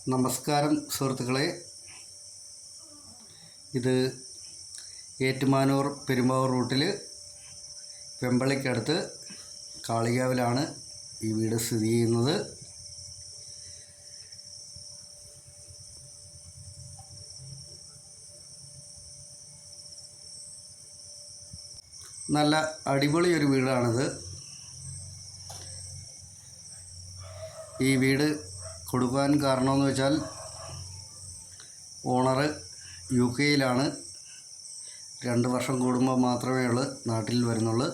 നമസ്കാരം സുഹൃത്തുക്കളെ, ഇത് ഏറ്റുമാനൂർ പെരുമ്പാവൂർ റൂട്ടിൽ വെമ്പളിക്കടുത്ത് കാളികാവിലാണ് ഈ വീട് സ്ഥിതി ചെയ്യുന്നത്. നല്ല അടിപൊളി ഒരു വീടാണിത്. ഈ വീട് കൊടുക്കാൻ കാരണമെന്ന് വെച്ചാൽ ഓണർ UK-യിലാണ്. 2 വർഷം കൂടുമ്പോൾ മാത്രമേ നാട്ടിൽ വരുന്നുള്ളൂ.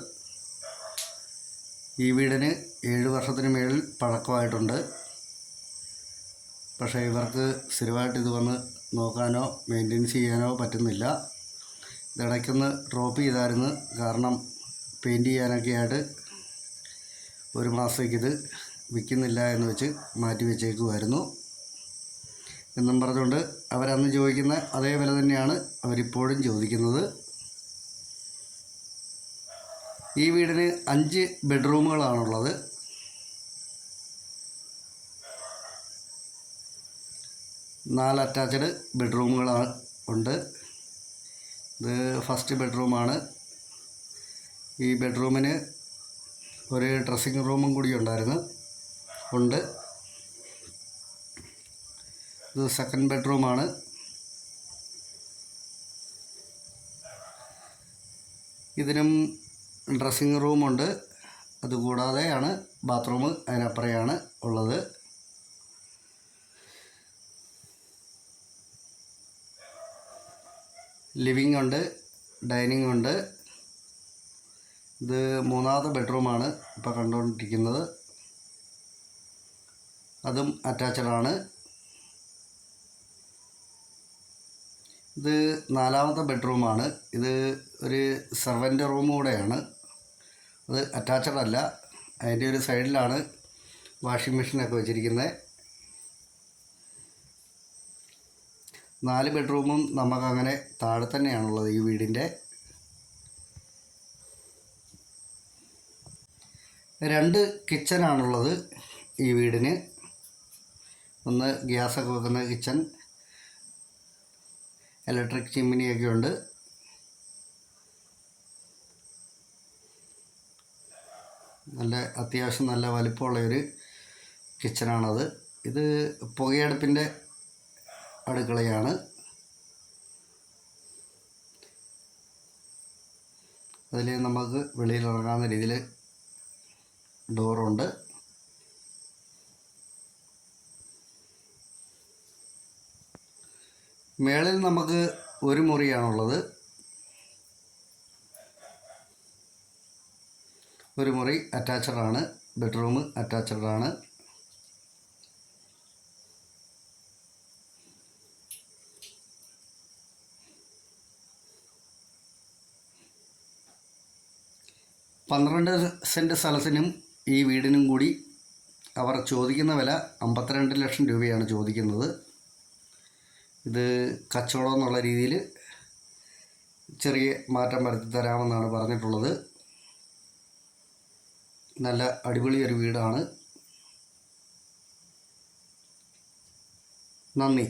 ഈ വീടിന് 7 വർഷത്തിന് മേളിൽ പഴക്കമായിട്ടുണ്ട്. പക്ഷേ ഇവർക്ക് സ്ഥിരമായിട്ട് ഇത് വന്ന് നോക്കാനോ മെയിൻ്റെനൻസ് ചെയ്യാനോ പറ്റുന്നില്ല. ഇതിടയ്ക്കൊന്ന് ഡ്രോപ്പ് ചെയ്തായിരുന്നു. കാരണം പെയിൻറ്റ് ചെയ്യാനൊക്കെ ആയിട്ട് 1 മാസത്തേക്കിത് വിൽക്കുന്നില്ല എന്ന് വെച്ച് മാറ്റി വെച്ചേക്കുമായിരുന്നു. എന്നും പറഞ്ഞുകൊണ്ട് അവരന്ന് ചോദിക്കുന്ന അതേ വില തന്നെയാണ് അവരിപ്പോഴും ചോദിക്കുന്നത്. ഈ വീടിന് 5 ബെഡ്റൂമുകളാണുള്ളത്. നാല് അറ്റാച്ച്ഡ് ബെഡ്റൂമുകളാണ് ഉണ്ട്. ഇത് ഫസ്റ്റ് ബെഡ്റൂമാണ്. ഈ ബെഡ്റൂമിന് ഒരു ഡ്രസ്സിങ് റൂമും കൂടി ഉണ്ട്. ഇത് സെക്കൻഡ് ബെഡ്റൂമാണ്. ഇതിനും ഡ്രസ്സിങ് റൂമുണ്ട്. അതുകൂടാതെയാണ് ബാത്റൂം അതിനപ്പുറയാണ് ഉള്ളത്. ലിവിങ് ഉണ്ട്, ഡൈനിങ് ഉണ്ട്. ഇത് 3ാമത്തെ ബെഡ്റൂമാണ് ഇപ്പോൾ കണ്ടുകൊണ്ടിരിക്കുന്നത്. അതും അറ്റാച്ച്ഡാണ്. ഇത് 4ാമത്തെ ബെഡ്റൂമാണ്. ഇത് ഒരു സെർവൻ്റ് റൂം കൂടെയാണ്. അത് അറ്റാച്ച്ഡ് അല്ല. അതിൻ്റെ ഒരു സൈഡിലാണ് വാഷിംഗ് മെഷീനൊക്കെ വെച്ചിരിക്കുന്നത്. 4 ബെഡ്റൂമും നമുക്കങ്ങനെ താഴെ തന്നെയാണുള്ളത് ഈ വീടിൻ്റെ. 2 കിച്ചനാണുള്ളത് ഈ വീടിന്. ഒന്ന് ഗ്യാസൊക്കെ വെക്കുന്ന കിച്ചൺ, ഇലക്ട്രിക് ചിമ്മിനിയൊക്കെ ഉണ്ട്. അത്യാവശ്യം നല്ല വലിപ്പമുള്ളൊരു കിച്ചനാണത്. ഇത് പുകയടുപ്പിൻ്റെ അടുക്കളയാണ്. അതിൽ നമുക്ക് വെളിയിലിറങ്ങാവുന്ന രീതിയിൽ ഡോറുണ്ട്. മേളിൽ നമുക്ക് ഒരു മുറിയാണുള്ളത്. ഒരു മുറി അറ്റാച്ച്ഡാണ്. ബെഡ്റൂം അറ്റാച്ച്ഡാണ്. പന്ത്രണ്ട് സെൻറ്റ് സ്ഥലത്തിനും ഈ വീടിനും കൂടി അവർ ചോദിക്കുന്ന വില 52 ലക്ഷം രൂപയാണ് ചോദിക്കുന്നത്. ഇത് കച്ചവടം എന്നുള്ള രീതിയിൽ ചെറിയ മാറ്റം വരുത്തി തരാമെന്നാണ് പറഞ്ഞിട്ടുള്ളത്. നല്ല അടിപൊളി ഒരു വീടാണ്. നന്ദി.